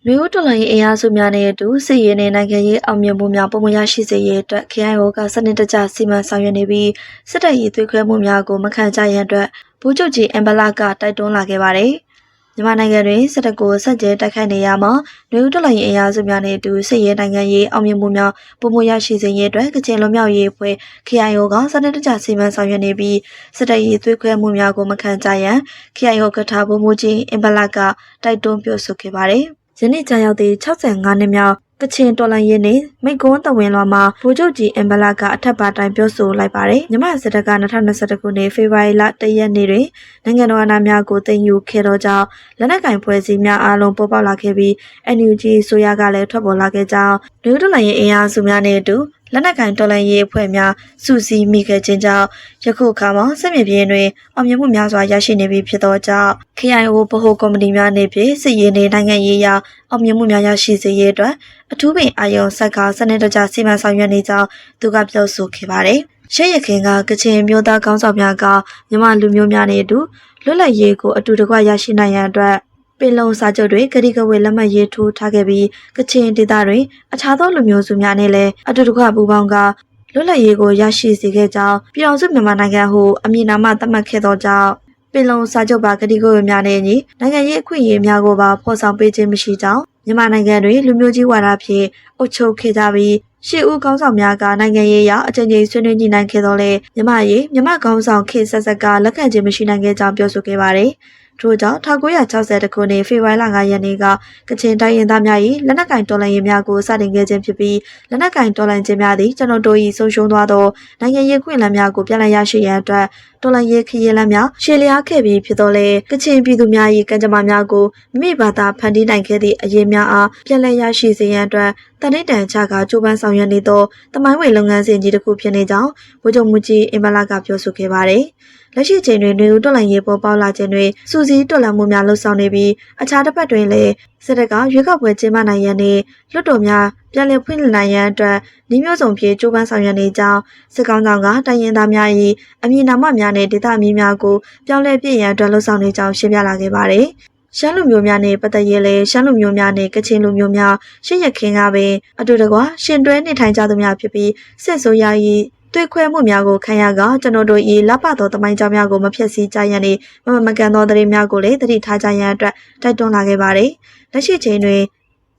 နွေဦးတော်လှန်ရေးအင်အားစုများနဲ့အတူစစ်ရေးနဲ့နိုင်ငံရေးအောင်မြင်မှုများပုံမရရှိစေရေးအတွက် KIO ကစနစ်တကျစီမံဆောင်ရွက်နေပြီးစစ်တပ်ရေးသွေးခွဲမှုများကိုမခံကြရန်အတွက်ဗိုလ်ချုပ်ကြီးအင်ဘလာကတိုက်တွန်းလာခဲ့ပါတယ်။မြန်မာနိုင်ငံတွင်စစ်တပ်ကိုဆက်ကျဲတိုက်ခိုက်နေရမှာနွေဦးတော်လှန်ရေးအင်အားစုများနဲ့အတူစစ်ရေးနိုင်ငံရေးအောင်မြင်မှုများပုံမရရှိစေရေးအတွက်ကချင်လွန်မြောက်ရေးအဖွဲ့ KIO ကစနစ်တကျစီမံဆောင်ရွက်နေပြီးစစ်တပ်ရေးသွေးခွဲမှုများကိုမခံကြရန် KIO ကထာဗိုလ်မှူးကြီးအင်ဘလာကတိုက်တွန်းပြောဆိုခဲ့ပါတယ်။ယနေ့ကြာရောက်သည့်65နှစ်မြောက်ကချင်တော်လှန်ရေးနှင့်မိကွန်းတဝင်းလွှာမှာဗိုလ်ချုပ်ကြီးအင်ဘလာကအထက်ပါတိုင်းပြောဆိုလိုက်ပါတယ်။မြန်မာစစ်တပ်က2021ခုနှစ်ဖေဖော်ဝါရီလ1ရက်နေ့တွင်နိုင်ငံတော်အာဏာများကိုသိမ်းယူခဲ့သောကြောင့်လက်နက်ကင်ဖွဲ့စည်းများအားလုံးပေါ်ပေါက်လာခဲ့ပြီး NUG ဆိုရကလည်းထွက်ပေါ်လာခဲ့ကြောင်းလူတော်လှန်ရေးအင်အားစုများနဲ့အတူလက်နက်ကင်တော်လှန်ရေးအဖွဲ့များစုစည်းမိခဲ့ခြင်းကြောင့်ယခုအခါမှာစစ်မြေပြင်တွင်အောင်မြင်မှုများစွာရရှိနေပြီဖြစ်သောကြောင့် KIO ဗဟိုကော်မတီများနေဖြင့်စစ်ရေးနှင့်နိုင်ငံရေးရာအောင်မြင်မှုများရရှိစေရေးအတွက်အထူးပင်အာရုံစိုက်ကစနစ်တကျစီမံဆောင်ရွက်နေကြောင်းသူကပြောဆိုခဲ့ပါတယ်။ရှေ့ရခင်ကကချင်မျိုးသားကောင်းဆောင်များကမြန်မာလူမျိုးများနဲ့အတူလွတ်လပ်ရေးကိုအတူတကွရရှိနိုင်ရန်အတွက်ပင်လုံစာချုပ်တွေကတိကဝေလက်မှတ်ရေးထိုးထားခဲ့ပြီးကချင်ဒေသတွင်အခြားသောလူမျိုးစုများနဲ့လည်းအတူတကွပူးပေါင်းကလွတ်လပ်ရေးကိုရရှိစေခဲ့ကြောင်းပြည်တော်စုမြန်မာနိုင်ငံဟုအမည်နာမသတ်မှတ်ခဲ့သောကြောင့်ပင်လုံစာချုပ်ပါကတိကဝေများနဲ့အညီနိုင်ငံရေးအခွင့်အရေးများကိုပါဖော်ဆောင်ပေးခြင်းမရှိကြောင်းမြန်မာနိုင်ငံတွင်လူမျိုးကြီးဝါဒဖြင့်အုပ်ချုပ်ခဲ့ကြပြီးရှေ့ဦးခေါင်းဆောင်များကနိုင်ငံရေးအရအကြိမ်ကြိမ်ဆွေးနွေးညှိနှိုင်းခဲ့သောလေမြန်မာခေါင်းဆောင်ခေတ်ဆက်ဆက်ကလက်ခံခြင်းမရှိနိုင်ခဲ့ကြောင်းပြောဆိုခဲ့ပါတယ်။ထို့ကြောင့်1960ခုနှစ်ဖေဖော်ဝါရီလ9ရက်နေ့ကကချင်တိုင်းရင်းသားများ၏လက်နက်ကင်တော်လှန်ရေးများကိုစတင်ခဲ့ခြင်းဖြစ်ပြီးလက်နက်ကင်တော်လှန်ခြင်းများသည်ကျွန်တော်တို့၏ဆုံးရှုံးသွားသောနိုင်ငံရေးခွင့်လမ်းများကိုပြန်လည်ရရှိရန်အတွက်တော်လှန်ရေးခရီးလမ်းများရှေ့လျားခဲ့ပြီးဖြစ်သောလေကချင်ပြည်သူများ၏ကံကြမ္မာများကိုမိဘသာဖန်တီးနိုင်ခဲ့သည့်အရေးများအားပြန်လည်ရရှိစေရန်အတွက်တန်တိတန်ချကကြိုးပမ်းဆောင်ရွက်နေသောတမိုင်းဝင်လုပ်ငန်းစဉ်ကြီးတစ်ခုဖြစ်နေကြောင်းဗိုလ်ချုပ်မှူးကြီးအင်ဘလာကပြောဆိုခဲ့ပါတယ်။လက်ရှိချိန်တွင်နွေဦးတော်လှန်ရေးပေါ်ပေါက်လာခြင်းတွင်စူးစီးတော်လှန်မှုများလှုပ်ဆောင်နေပြီးအခြားတစ်ဖက်တွင်လည်းစစ်တပ်ကရွေးကောက်ပွဲကျင်းပနိုင်ရန်နှင့်လွှတ်တော်များပြန်လည်ဖွင့်လှစ်နိုင်ရန်အတွက်နှီးမျိုးစုံဖြင့်ကြိုးပမ်းဆောင်ရွက်နေကြောင်းစစ်ကောင်ဆောင်ကတိုင်းရင်းသားများ၏အမည်နာမများနှင့်ဒေသအမည်များကိုပြောင်းလဲပြည့်ရန်အတွက်လှုပ်ဆောင်နေကြောင်းရှင်းပြလာခဲ့ပါတယ်။ရှမ်းလူမျိုးများနဲ့ပတ်သက်ရေးလဲရှမ်းလူမျိုးများနဲ့ကချင်လူမျိုးများရှေ့ရခင်ကပင်အတူတကွရှင်တွဲနေထိုင်ကြသူများဖြစ်ပြီးစစ်ဆိုးရ၏တွေ့ခွဲမှုများကိုခံရကကျွန်တော်တို့၏လပသောတမိုင်းကြောင်းများကိုမဖျက်ဆီးကြရန်နှင့်မကန်သောသတင်းများကိုလည်းသတိထားကြရန်အတွက်တိုက်တွန်းလာခဲ့ပါတယ်။လက်ရှိချိန်တွင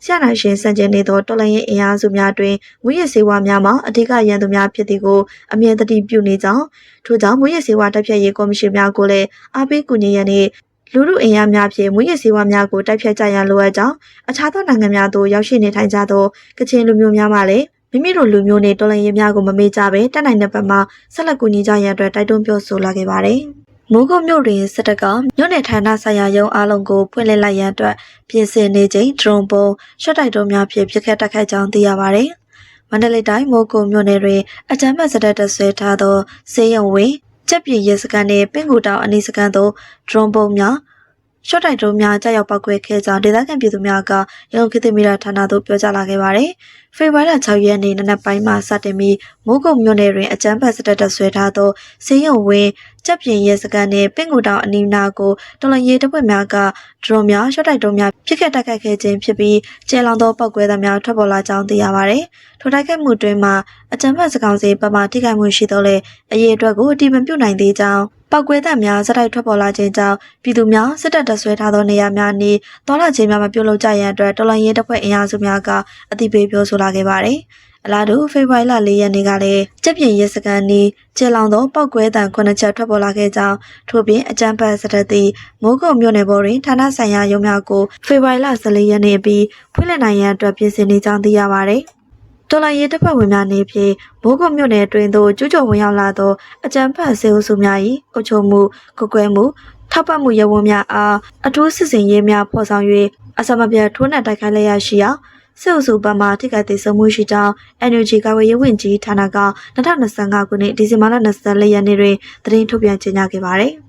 ်ဆရာနာရှင်စံကျင်နေသောတော်လှန်ရေးအင်အားစုများတွင်မူရစ်စေဝါများမှာအဓိကရန်သူများဖြစ်သည်ကိုအမြဲတမ်းပြုနေကြောင်းထို့ကြောင့်မူရစ်စေဝါတိုက်ဖျက်ရေးကော်မရှင်များကိုလည်းအားပေးကူညီရန်နှင့်လူလူအင်အားများဖြင့်မူရစ်စေဝါများကိုတိုက်ဖျက်ကြရန်လိုအပ်ကြောင်းအခြားသောနိုင်ငံများသို့ရောက်ရှိနေထိုင်ကြသောကချင်လူမျိုးများမှလည်းမိမိတို့လူမျိုးနဲ့တော်လှန်ရေးများကိုမမေ့ကြဘဲတက်နိုင်တဲ့ဘက်မှာဆက်လက်ကူညီကြရန်အတွက်တိုက်တွန်းပြောဆိုလာခဲ့ပါတယ်။မိုးကုတ်မြို့တွင်စစ်တပ်ကမြို့နယ်ဌာနဆိုင်ရာရုံးအားလုံးကိုဖွင့်လှစ်လိုက်ရန်အတွက်ပြင်ဆင်နေချိန်ဒရုန်းပုံရှော့တိုက်တုံးများဖြင့်ပစ်ခတ်တိုက်ခိုက်ကြောင်းသိရပါတယ်။မန္တလေးတိုင်းမိုးကုတ်မြို့နယ်တွင်အကြမ်းဖက်စစ်တပ်တပ်ဆွဲထားသောစေယုံဝင်းချက်ပြင်းရဲစခန်းနှင့်ပင်ကူတောင်အနီးစခန်းသို့ဒရုန်းပုံများရှော့တိုက်တုံးများကြောက်ရောက်ပောက်ကွဲခဲ့ကြောင်းဒေသခံပြည်သူများကရုံးခေတ်သမီရာဌာနသို့ပြောကြားလာခဲ့ပါတယ်။ဖေဖော်ဝါရီလ6ရက်နေ့နနက်ပိုင်းမှာစတင်ပြီးမိုးကုတ်မြို့နယ်တွင်အကြမ်းဖက်စစ်တပ်တပ်ဆွဲထားသောစေယုံဝင်းချက်ပြင်းရဲစခန်းနှင့်ပင်ကူတောင်အနီးနားကိုတော်လှန်ရေးတပ်ဖွဲ့များကဒရုန်းများရှော့တိုက်တုံးများပစ်ခတ်တိုက်ခိုက်ခဲ့ခြင်းဖြစ်ပြီးကျဲလောင်သောပောက်ကွဲသံများထွက်ပေါ်လာကြောင်းသိရပါတယ်။ထိုတိုက်ခိုက်မှုတွင်မှအကြမ်းဖက်စကောင်စီပတ်မှထိခိုက်မှုရှိသောလေအရေးအတွက်ကိုအတိမပြုနိုင်သေးကြောင်းပောက်ကွဲသံများစတိုက်ထွက်ပေါ်လာခြင်းကြောင့်ပြည်သူများစစ်တပ်တပ်ဆွဲထားသောနေရာများနှင့်တော်လှန်ခြင်းများမပြုလုပ်ကြရန်အတွက်တော်လှန်ရေးတပ်ဖွဲ့အင်အားစုများကအသိပေးပြောဆိုလာခဲ့ပါတယ်။အလားတူဖေဖော်ဝါရီလ4ရက်နေ့ကလည်းချက်ပြင်းရဲစခန်းနီးကျဲလောင်သောပောက်ကွဲသံ9ချက်ထွက်ပေါ်လာခဲ့ကြောင်းထို့ပြင်အကြမ်းဖက်စစ်တပ်သည်မိုးကုတ်မြို့နယ်ပေါ်တွင်ဌာနဆိုင်ရာရုံးများကိုဖေဖော်ဝါရီလ14ရက်နေ့ပြီးဖွင့်လှစ်နိုင်ရန်အတွက်ပြင်ဆင်နေကြောင်းသိရပါတယ်။တော်လှန်ရေးတပ်ဖွဲ့ဝင်များနေဖြင့်မိုးကုတ်မြို့နယ်တွင်သို့ကျူးကျော်ဝင်ရောက်လာသောအကြမ်းဖက်စေအုပ်စုများ၏အုပ်ချုပ်မှုကွယ်မှုထောက်ပံ့မှုရဝန်များအားအထူးစစ်စင်ရေးများဖော်ဆောင်၍အစမပြတ်ထိုးနှက်တိုက်ခိုက်လျက်ရှိရာစစ်အုပ်စုဘက်မှထိခိုက်သေးဆုံးမှုရှိကြောင်း NUG ကာကွယ်ရေးဝန်ကြီးဌာနက2025ခုနှစ်ဒီဇင်ဘာလ24ရက်နေ့တွင်သတင်းထုတ်ပြန်ကြေညာခဲ့ပါတယ်။